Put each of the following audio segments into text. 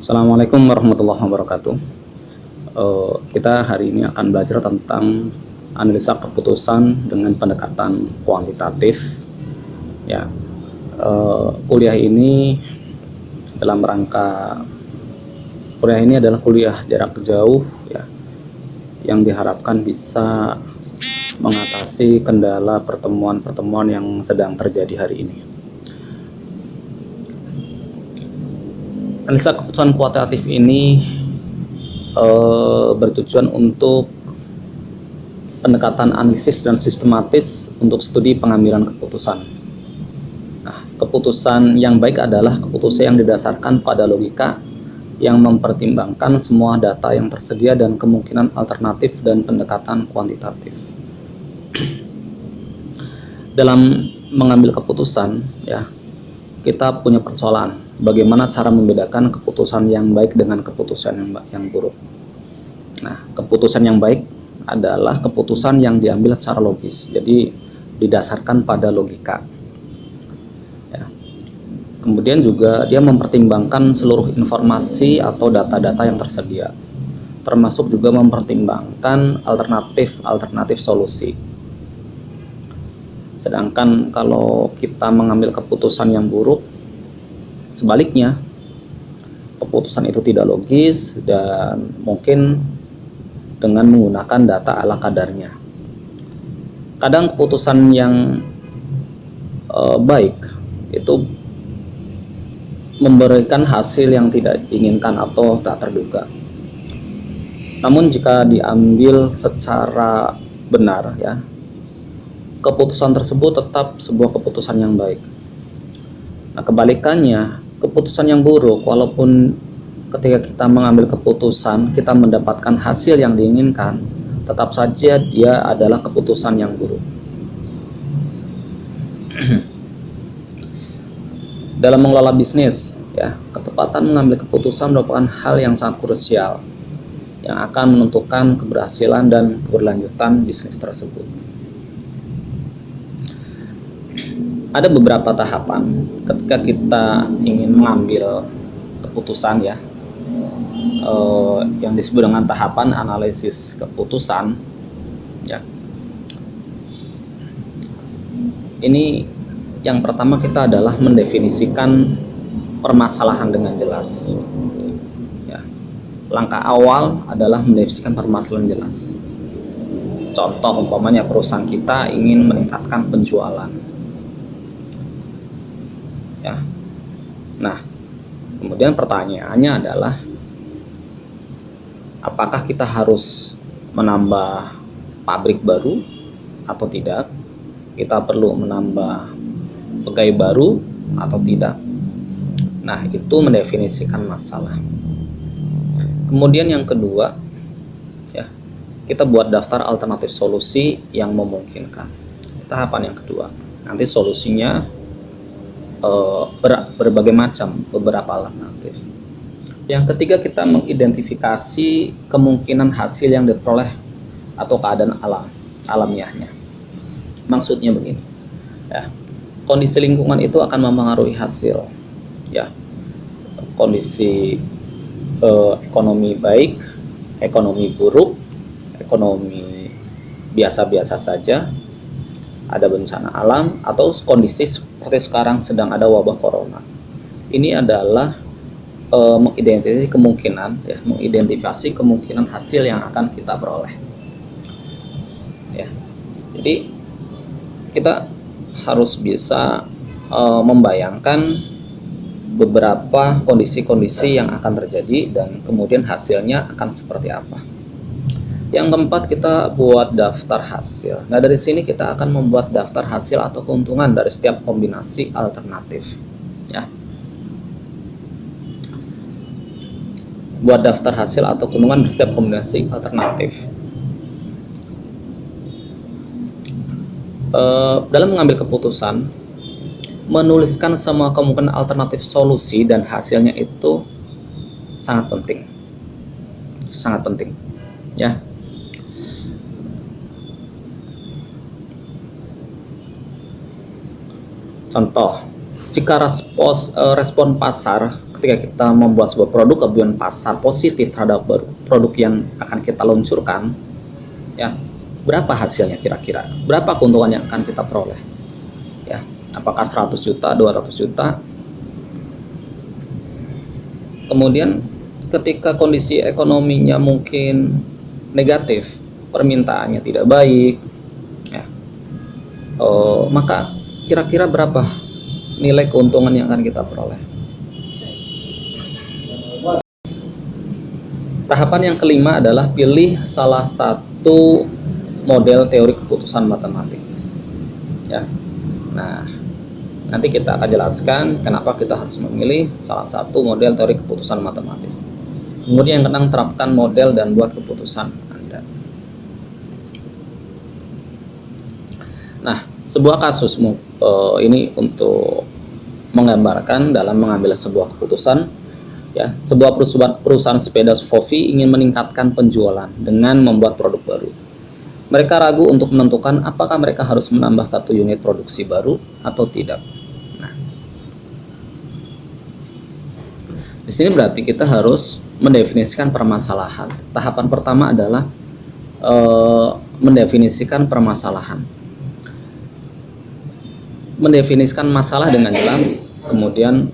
Assalamualaikum warahmatullahi wabarakatuh. Kita hari ini akan belajar tentang analisa keputusan dengan pendekatan kuantitatif. Ya, kuliah ini dalam rangka kuliah ini adalah kuliah jarak jauh, ya, yang diharapkan bisa mengatasi kendala pertemuan-pertemuan yang sedang terjadi hari ini. Analisa keputusan kuantitatif ini bertujuan untuk pendekatan analisis dan sistematis untuk studi pengambilan keputusan. Nah, keputusan yang baik adalah keputusan yang didasarkan pada logika yang mempertimbangkan semua data yang tersedia dan kemungkinan alternatif dan pendekatan kuantitatif. Dalam mengambil keputusan, ya, kita punya persoalan bagaimana cara membedakan keputusan yang baik dengan keputusan yang buruk. Nah, keputusan yang baik adalah keputusan yang diambil secara logis, jadi didasarkan pada logika. Ya. Kemudian juga dia mempertimbangkan seluruh informasi atau data-data yang tersedia, termasuk juga mempertimbangkan alternatif solusi. Sedangkan kalau kita mengambil keputusan yang buruk, sebaliknya, keputusan itu tidak logis dan mungkin dengan menggunakan data ala kadarnya. Kadang keputusan yang baik itu memberikan hasil yang tidak diinginkan atau tak terduga. Namun jika diambil secara benar, ya, keputusan tersebut tetap sebuah keputusan yang baik. Nah, kebalikannya, keputusan yang buruk, walaupun ketika kita mengambil keputusan kita mendapatkan hasil yang diinginkan, tetap saja dia adalah keputusan yang buruk. Dalam mengelola bisnis, ya, ketepatan mengambil keputusan merupakan hal yang sangat krusial yang akan menentukan keberhasilan dan keberlanjutan bisnis tersebut. Ada beberapa tahapan ketika kita ingin mengambil keputusan, ya, yang disebut dengan tahapan analisis keputusan, ya. Ini yang pertama kita adalah mendefinisikan permasalahan dengan jelas, ya. Langkah awal adalah mendefinisikan permasalahan jelas. Contoh umpamanya perusahaan kita ingin meningkatkan penjualan, ya. Nah, kemudian pertanyaannya adalah apakah kita harus menambah pabrik baru atau tidak? Kita perlu menambah pegawai baru atau tidak? Nah, itu mendefinisikan masalah. Kemudian yang kedua, ya, kita buat daftar alternatif solusi yang memungkinkan. Tahapan yang kedua, nanti solusinya berbagai macam, beberapa alternatif. Yang ketiga, kita mengidentifikasi kemungkinan hasil yang diperoleh atau keadaan alamiahnya. Maksudnya begini, ya, kondisi lingkungan itu akan mempengaruhi hasil, ya. Kondisi ekonomi baik, ekonomi buruk, ekonomi biasa-biasa saja, ada bencana alam, atau kondisi seperti sekarang sedang ada wabah corona. Ini adalah mengidentifikasi kemungkinan hasil yang akan kita peroleh, ya. Jadi kita harus bisa membayangkan beberapa kondisi-kondisi yang akan terjadi dan kemudian hasilnya akan seperti apa. Yang keempat, kita buat daftar hasil. Nah, dari sini kita akan membuat daftar hasil atau keuntungan dari setiap kombinasi alternatif, ya. Buat daftar hasil atau keuntungan dari setiap kombinasi alternatif. Dalam mengambil keputusan, menuliskan semua kemungkinan alternatif solusi dan hasilnya itu sangat penting, ya. Contoh, jika respon pasar ketika kita membuat sebuah produk, kemudian pasar positif terhadap produk yang akan kita luncurkan, ya, berapa hasilnya kira-kira? Berapa keuntungan yang akan kita peroleh? Ya, apakah 100 juta, 200 juta? Kemudian ketika kondisi ekonominya mungkin negatif, permintaannya tidak baik, ya, maka kira-kira berapa nilai keuntungan yang akan kita peroleh? Tahapan yang kelima adalah pilih salah satu model teori keputusan matematik. Ya. Nah, nanti kita akan jelaskan kenapa kita harus memilih salah satu model teori keputusan matematis. Kemudian yang keenam, terapkan model dan buat keputusan Anda. Nah, sebuah kasus ini untuk menggambarkan dalam mengambil sebuah keputusan. Ya, sebuah perusahaan sepeda Fofi ingin meningkatkan penjualan dengan membuat produk baru. Mereka ragu untuk menentukan apakah mereka harus menambah 1 unit produksi baru atau tidak. Nah, di sini berarti kita harus mendefinisikan permasalahan. Tahapan pertama adalah mendefinisikan permasalahan. Mendefinisikan masalah dengan jelas, kemudian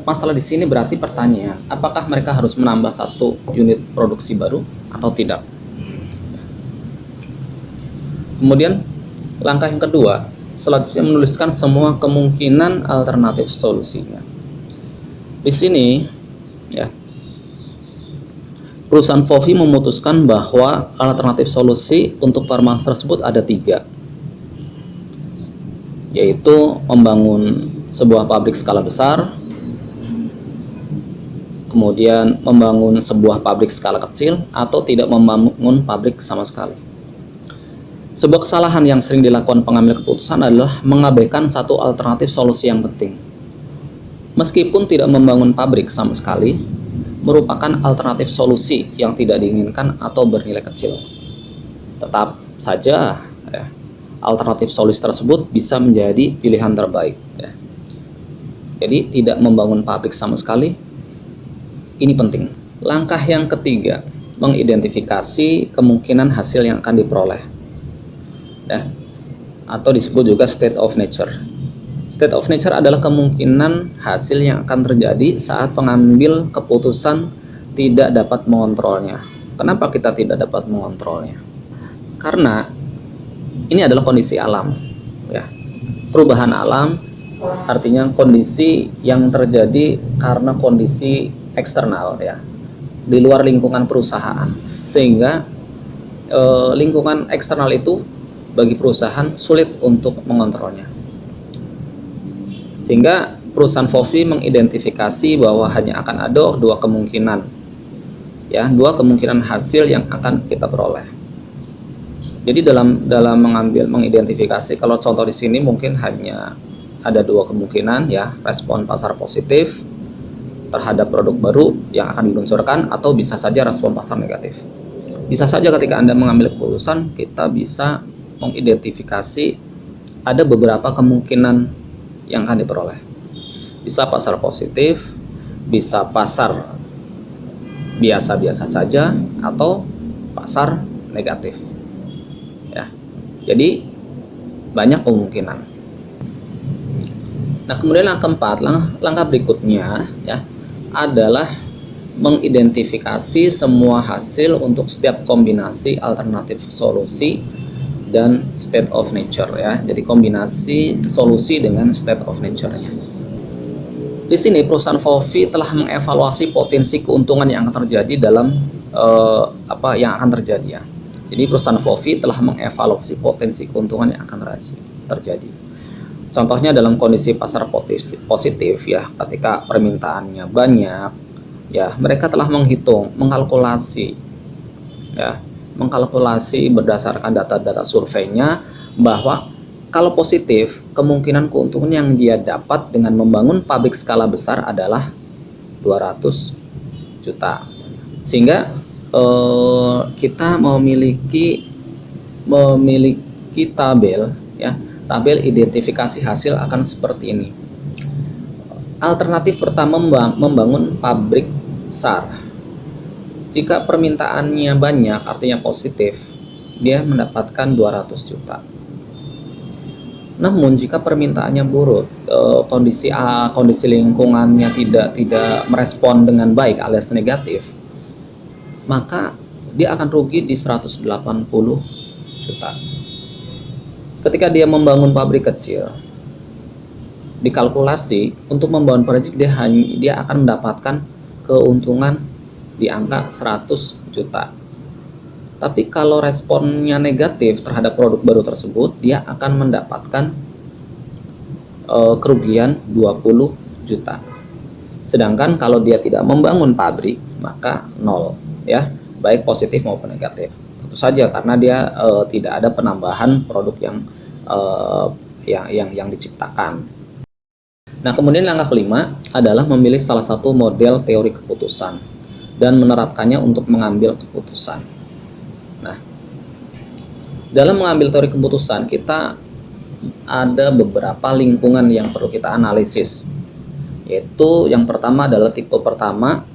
masalah di sini berarti pertanyaan, apakah mereka harus menambah 1 unit produksi baru atau tidak. Kemudian langkah yang kedua, selanjutnya menuliskan semua kemungkinan alternatif solusinya. Di sini, ya, perusahaan Fofi memutuskan bahwa alternatif solusi untuk permasalahan tersebut ada 3, yaitu membangun sebuah pabrik skala besar, kemudian membangun sebuah pabrik skala kecil, atau tidak membangun pabrik sama sekali. Sebuah kesalahan yang sering dilakukan pengambil keputusan adalah mengabaikan satu alternatif solusi yang penting. Meskipun tidak membangun pabrik sama sekali, merupakan alternatif solusi yang tidak diinginkan atau bernilai kecil. Tetap saja, ya, alternatif solusi tersebut bisa menjadi pilihan terbaik. Ya. Jadi tidak membangun pabrik sama sekali, ini penting. Langkah yang ketiga, mengidentifikasi kemungkinan hasil yang akan diperoleh, ya, atau disebut juga state of nature. State of nature adalah kemungkinan hasil yang akan terjadi saat pengambil keputusan tidak dapat mengontrolnya. Kenapa kita tidak dapat mengontrolnya? Karena ini adalah kondisi alam, ya. Perubahan alam artinya kondisi yang terjadi karena kondisi eksternal, ya, di luar lingkungan perusahaan, sehingga lingkungan eksternal itu bagi perusahaan sulit untuk mengontrolnya. Sehingga perusahaan Fofi mengidentifikasi bahwa hanya akan ada 2 kemungkinan, ya, 2 kemungkinan hasil yang akan kita peroleh. Jadi dalam mengidentifikasi, kalau contoh di sini mungkin hanya ada 2 kemungkinan, ya, respon pasar positif terhadap produk baru yang akan diluncurkan, atau bisa saja respon pasar negatif. Bisa saja ketika Anda mengambil keputusan, kita bisa mengidentifikasi ada beberapa kemungkinan yang akan diperoleh. Bisa pasar positif, bisa pasar biasa-biasa saja, atau pasar negatif. Ya. Jadi banyak kemungkinan. Nah, kemudian langkah keempat, langkah berikutnya, ya, adalah mengidentifikasi semua hasil untuk setiap kombinasi alternatif solusi dan state of nature, ya. Jadi kombinasi solusi dengan state of nature-nya. Di sini perusahaan Fofi telah mengevaluasi potensi keuntungan yang akan terjadi dalam apa yang akan terjadi, ya. Jadi perusahaan Fofi telah mengevaluasi potensi keuntungan yang akan terjadi. Contohnya dalam kondisi pasar positif, ya, ketika permintaannya banyak, ya, mereka telah mengkalkulasi berdasarkan data-data surveinya bahwa kalau positif, kemungkinan keuntungan yang dia dapat dengan membangun pabrik skala besar adalah 200 juta. Sehingga kita memiliki tabel, ya, tabel identifikasi hasil akan seperti ini. Alternatif pertama membangun pabrik besar. Jika permintaannya banyak, artinya positif, dia mendapatkan 200 juta. Namun jika permintaannya buruk, kondisi lingkungannya tidak merespon dengan baik alias negatif, maka dia akan rugi di 180 juta. Ketika dia membangun pabrik kecil, dikalkulasi untuk membangun pabrik dia akan mendapatkan keuntungan di angka 100 juta. Tapi kalau responnya negatif terhadap produk baru tersebut, dia akan mendapatkan kerugian 20 juta. Sedangkan kalau dia tidak membangun pabrik, maka nol, ya, baik positif maupun negatif. Tentu saja karena dia tidak ada penambahan produk yang diciptakan. Nah, kemudian langkah kelima adalah memilih salah satu model teori keputusan dan menerapkannya untuk mengambil keputusan. Nah, dalam mengambil teori keputusan, kita ada beberapa lingkungan yang perlu kita analisis, yaitu yang pertama adalah tipe pertama,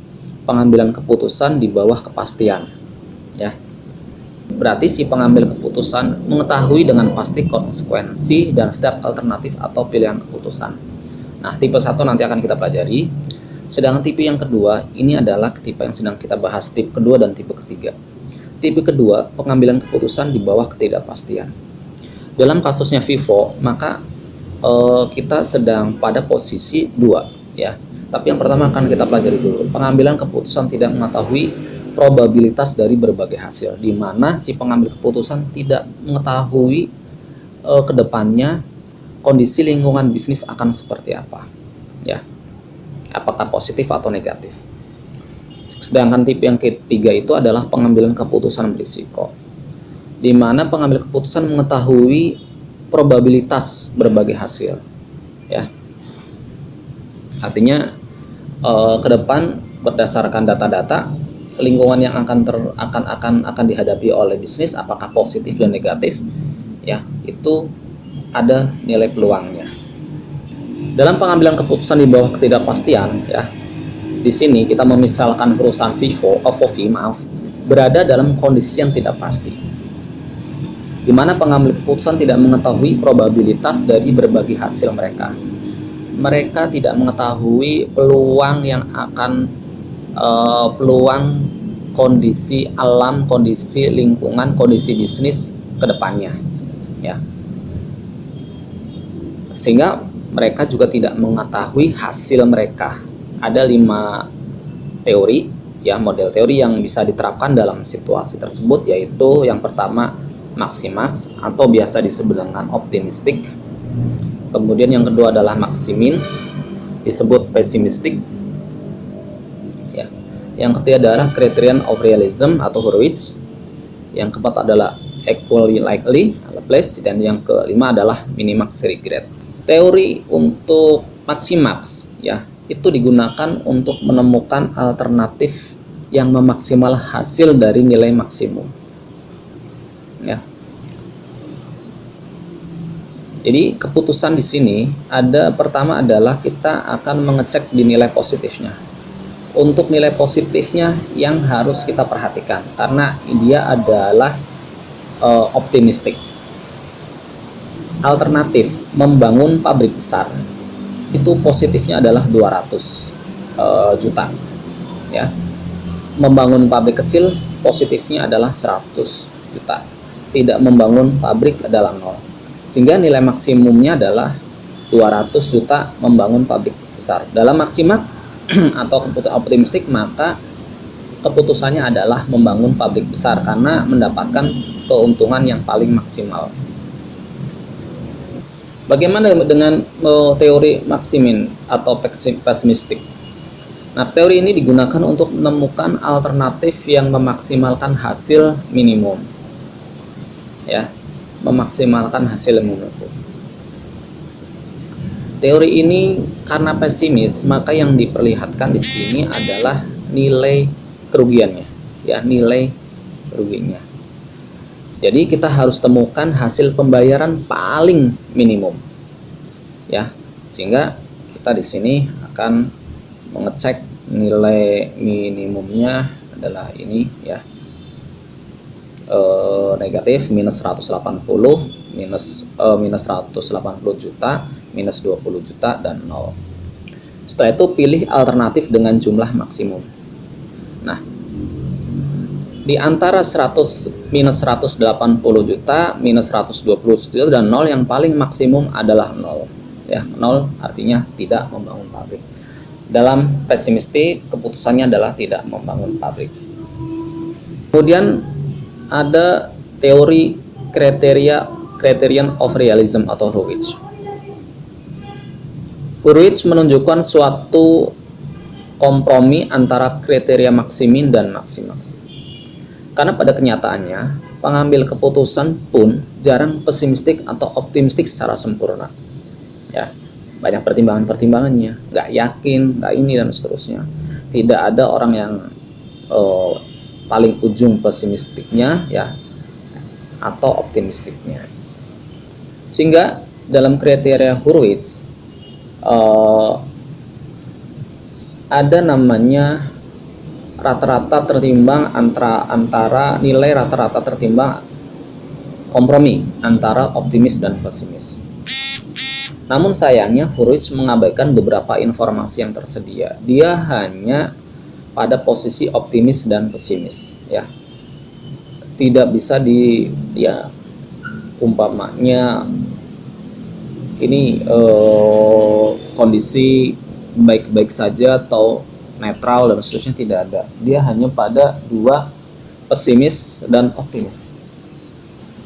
pengambilan keputusan di bawah kepastian, ya. Berarti si pengambil keputusan mengetahui dengan pasti konsekuensi dan setiap alternatif atau pilihan keputusan. Nah, tipe 1 nanti akan kita pelajari. Sedangkan tipe yang kedua ini adalah tipe yang sedang kita bahas, tipe kedua dan tipe ketiga. Tipe kedua, pengambilan keputusan di bawah ketidakpastian. Dalam kasusnya Vivo, maka kita sedang pada posisi 2, ya. Tapi yang pertama akan kita pelajari dulu. Pengambilan keputusan tidak mengetahui probabilitas dari berbagai hasil, di mana si pengambil keputusan tidak mengetahui kedepannya kondisi lingkungan bisnis akan seperti apa, ya. Apakah positif atau negatif. Sedangkan tipe yang ketiga itu adalah pengambilan keputusan berisiko, di mana pengambil keputusan mengetahui probabilitas berbagai hasil, ya. Artinya ke depan berdasarkan data-data lingkungan yang akan dihadapi oleh bisnis, apakah positif dan negatif, ya, itu ada nilai peluangnya. Dalam pengambilan keputusan di bawah ketidakpastian, ya, di sini kita memisalkan perusahaan Vivo berada dalam kondisi yang tidak pasti, di mana pengambil keputusan tidak mengetahui probabilitas dari berbagai hasil mereka. Mereka tidak mengetahui peluang peluang kondisi alam, kondisi lingkungan, kondisi bisnis ke depannya, ya. Sehingga mereka juga tidak mengetahui hasil mereka. Ada 5 teori, ya, model teori yang bisa diterapkan dalam situasi tersebut, yaitu yang pertama maximax atau biasa disebut dengan optimistik. Kemudian yang kedua adalah maximin, disebut pesimistik, ya. Yang ketiga adalah criterion of realism atau Hurwitz. Yang keempat adalah equally likely, Laplace, dan yang kelima adalah minimax regret. Teori untuk maximax, ya, itu digunakan untuk menemukan alternatif yang memaksimal hasil dari nilai maksimum, ya. Jadi keputusan di sini pertama adalah kita akan mengecek di nilai positifnya. Untuk nilai positifnya yang harus kita perhatikan karena dia adalah optimistik. Alternatif membangun pabrik besar itu positifnya adalah 200 juta, ya. Membangun pabrik kecil positifnya adalah 100 juta. Tidak membangun pabrik adalah 0. Sehingga nilai maksimumnya adalah 200 juta membangun pabrik besar. Dalam maksimal atau keputusan optimistik, maka keputusannya adalah membangun pabrik besar karena mendapatkan keuntungan yang paling maksimal. Bagaimana dengan teori maksimin atau pesimistik? Nah, teori ini digunakan untuk menemukan alternatif yang memaksimalkan hasil minimum, ya, memaksimalkan hasil minimum. Teori ini karena pesimis, maka yang diperlihatkan di sini adalah nilai kerugiannya, ya, nilai kerugiannya. Jadi kita harus temukan hasil pembayaran paling minimum, ya, sehingga kita di sini akan mengecek nilai minimumnya adalah ini ya, negatif minus 180, minus 180 juta, minus 20 juta, dan 0. Setelah itu pilih alternatif dengan jumlah maksimum. Nah, di antara minus 180 juta, minus 120 juta, dan 0, yang paling maksimum adalah 0. Ya, 0 artinya tidak membangun pabrik. Dalam pesimistik, keputusannya adalah tidak membangun pabrik. Kemudian ada teori criterion of realism atau Hurwitz. Hurwitz menunjukkan suatu kompromi antara kriteria maksimin dan maksimax. Karena pada kenyataannya, pengambil keputusan pun jarang pesimistik atau optimistik secara sempurna. Ya, banyak pertimbangannya, nggak yakin, nggak ini, dan seterusnya. Tidak ada orang yang paling ujung pesimistiknya ya atau optimistiknya. Sehingga dalam kriteria Hurwitz ada namanya rata-rata tertimbang antara nilai rata-rata tertimbang kompromi antara optimis dan pesimis. Namun sayangnya Hurwitz mengabaikan beberapa informasi yang tersedia. Dia hanya pada posisi optimis dan pesimis ya. Tidak bisa umpamanya ini kondisi baik-baik saja atau netral dan seterusnya, tidak ada. Dia hanya pada dua, pesimis dan optimis.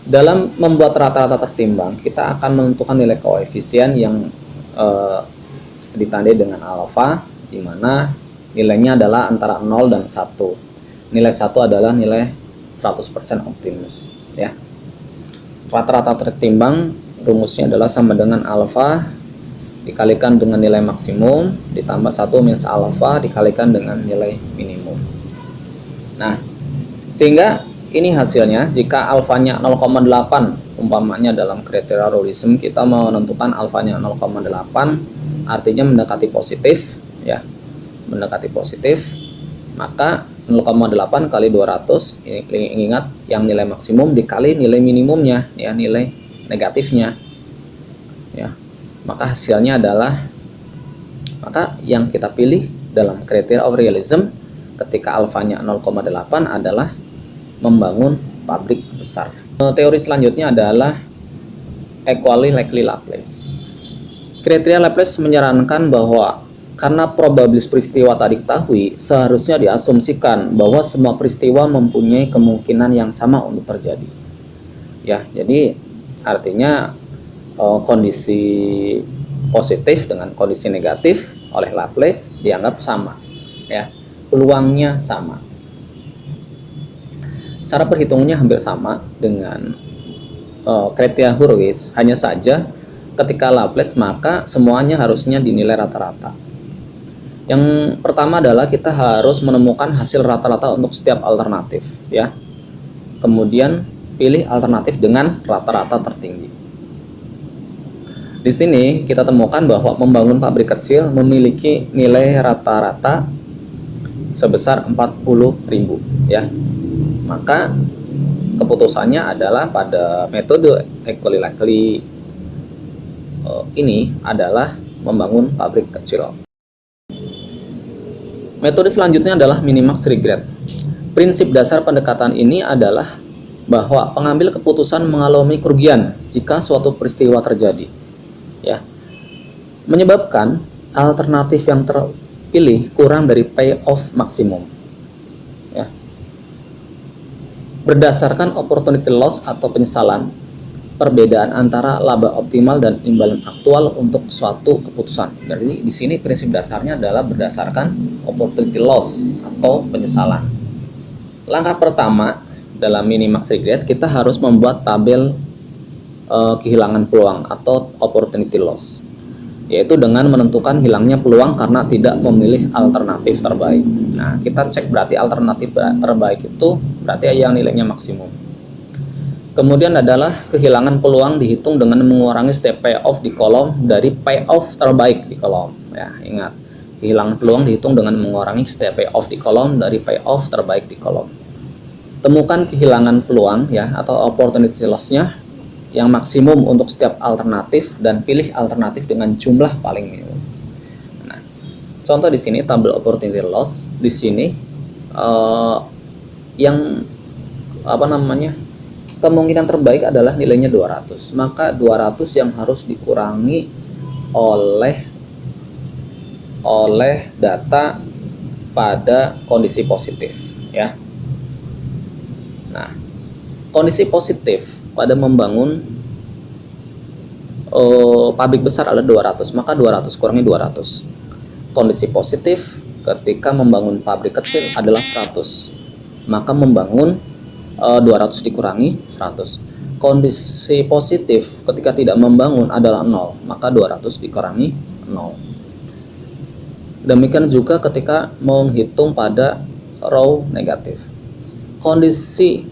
Dalam membuat rata-rata tertimbang, kita akan menentukan nilai koefisien yang ditandai dengan alfa, di mana nilainya adalah antara 0 dan 1. Nilai 1 adalah nilai 100% optimis ya. Rata-rata tertimbang rumusnya adalah sama dengan alfa dikalikan dengan nilai maksimum ditambah 1 minus alfa dikalikan dengan nilai minimum. Nah, sehingga ini hasilnya jika alfanya 0,8 umpamanya dalam kriteria Hurwitz kita mau menentukan alfanya 0,8 artinya mendekati positif ya, mendekati positif, maka 0,8 kali 200, ingat yang nilai maksimum dikali nilai minimumnya ya, nilai negatifnya ya, maka hasilnya adalah, maka yang kita pilih dalam kriteria of realism ketika alfanya 0,8 adalah membangun pabrik besar. Teori selanjutnya adalah equally likely Laplace. Kriteria Laplace menyarankan bahwa karena probabilis peristiwa tadi diketahui, seharusnya diasumsikan bahwa semua peristiwa mempunyai kemungkinan yang sama untuk terjadi. Ya, jadi artinya kondisi positif dengan kondisi negatif oleh Laplace dianggap sama ya, peluangnya sama. Cara perhitungannya hampir sama dengan kriteria Hurwitz, hanya saja ketika Laplace maka semuanya harusnya dinilai rata-rata. Yang pertama adalah kita harus menemukan hasil rata-rata untuk setiap alternatif ya. Kemudian pilih alternatif dengan rata-rata tertinggi. Di sini kita temukan bahwa membangun pabrik kecil memiliki nilai rata-rata sebesar 40.000 ya. Maka keputusannya adalah pada metode equally likely ini adalah membangun pabrik kecil. Metode selanjutnya adalah minimax regret. Prinsip dasar pendekatan ini adalah bahwa pengambil keputusan mengalami kerugian jika suatu peristiwa terjadi ya, menyebabkan alternatif yang terpilih kurang dari payoff maksimum ya. Berdasarkan opportunity loss atau penyesalan, perbedaan antara laba optimal dan imbalan aktual untuk suatu keputusan. Jadi di sini prinsip dasarnya adalah berdasarkan opportunity loss atau penyesalan. Langkah pertama dalam minimax regret, kita harus membuat tabel kehilangan peluang atau opportunity loss, yaitu dengan menentukan hilangnya peluang karena tidak memilih alternatif terbaik. Nah, kita cek berarti alternatif terbaik itu berarti yang nilainya maksimum. Kemudian adalah kehilangan peluang dihitung dengan mengurangi step payoff di kolom dari payoff terbaik di kolom. Ya, ingat, Kehilangan peluang dihitung dengan mengurangi setiap payoff di kolom dari payoff terbaik di kolom. Temukan kehilangan peluang ya atau opportunity loss-nya yang maksimum untuk setiap alternatif dan pilih alternatif dengan jumlah paling minimum. Nah, contoh di sini tabel opportunity loss di sini yang kemungkinan terbaik adalah nilainya 200. Maka 200 yang harus dikurangi oleh data pada kondisi positif ya. Nah, kondisi positif pada membangun pabrik besar adalah 200, maka 200 kurangi 200. Kondisi positif ketika membangun pabrik kecil adalah 100, maka membangun 200 dikurangi 100. Kondisi positif ketika tidak membangun adalah 0, maka 200 dikurangi 0. Demikian juga ketika menghitung pada row negatif. Kondisi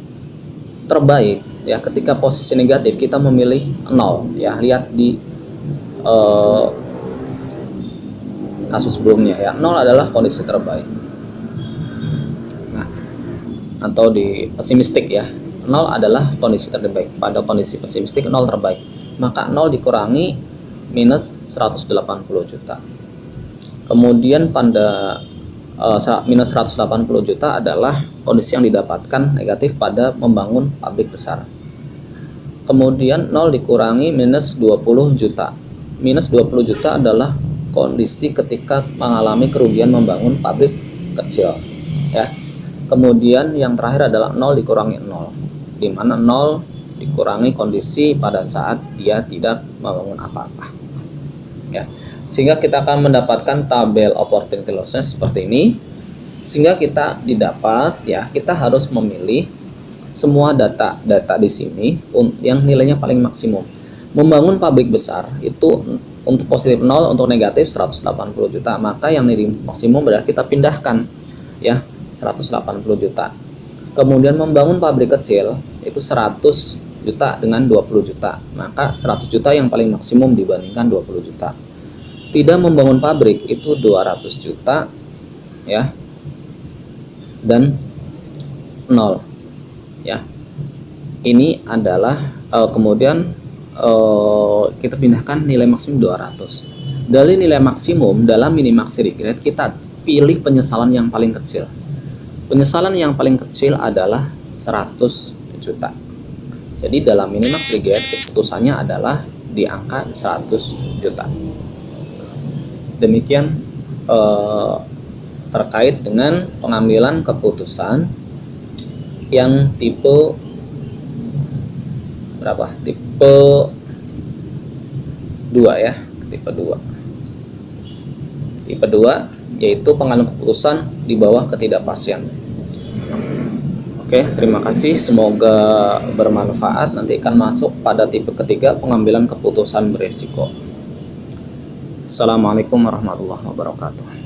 terbaik ya ketika posisi negatif kita memilih 0 ya, lihat di kasus sebelumnya ya, 0 adalah kondisi terbaik. Nah, atau di pesimistik ya, 0 adalah kondisi terbaik. Pada kondisi pesimistik 0 terbaik, maka 0 dikurangi minus 180 juta. Kemudian pada minus 180 juta adalah kondisi yang didapatkan negatif pada membangun pabrik besar. Kemudian 0 dikurangi minus 20 juta. Minus 20 juta adalah kondisi ketika mengalami kerugian membangun pabrik kecil ya. Kemudian yang terakhir adalah 0 dikurangi 0, di mana 0 dikurangi kondisi pada saat dia tidak membangun apa-apa ya. Sehingga kita akan mendapatkan tabel opportunity loss-nya seperti ini. Sehingga kita didapat ya, kita harus memilih semua data di sini yang nilainya paling maksimum. Membangun pabrik besar itu untuk positif 0, untuk negatif 180 juta. Maka yang nilai maksimum berarti kita pindahkan ya, 180 juta. Kemudian membangun pabrik kecil itu 100 juta dengan 20 juta. Maka 100 juta yang paling maksimum dibandingkan 20 juta. Tidak membangun pabrik itu 200 juta ya, dan 0 ya. Ini adalah kemudian kita pindahkan nilai maksimum 200. Dari nilai maksimum dalam minimax regret kita pilih penyesalan yang paling kecil. Penyesalan yang paling kecil adalah 100 juta. Jadi dalam minimax regret keputusannya adalah di angka 100 juta. Demikian terkait dengan pengambilan keputusan yang tipe berapa? Tipe 2 ya, tipe 2. Tipe 2 yaitu pengambilan keputusan di bawah ketidakpastian. Oke, terima kasih, semoga bermanfaat. Nanti akan masuk pada tipe ketiga, pengambilan keputusan beresiko. Assalamualaikum warahmatullahi wabarakatuh.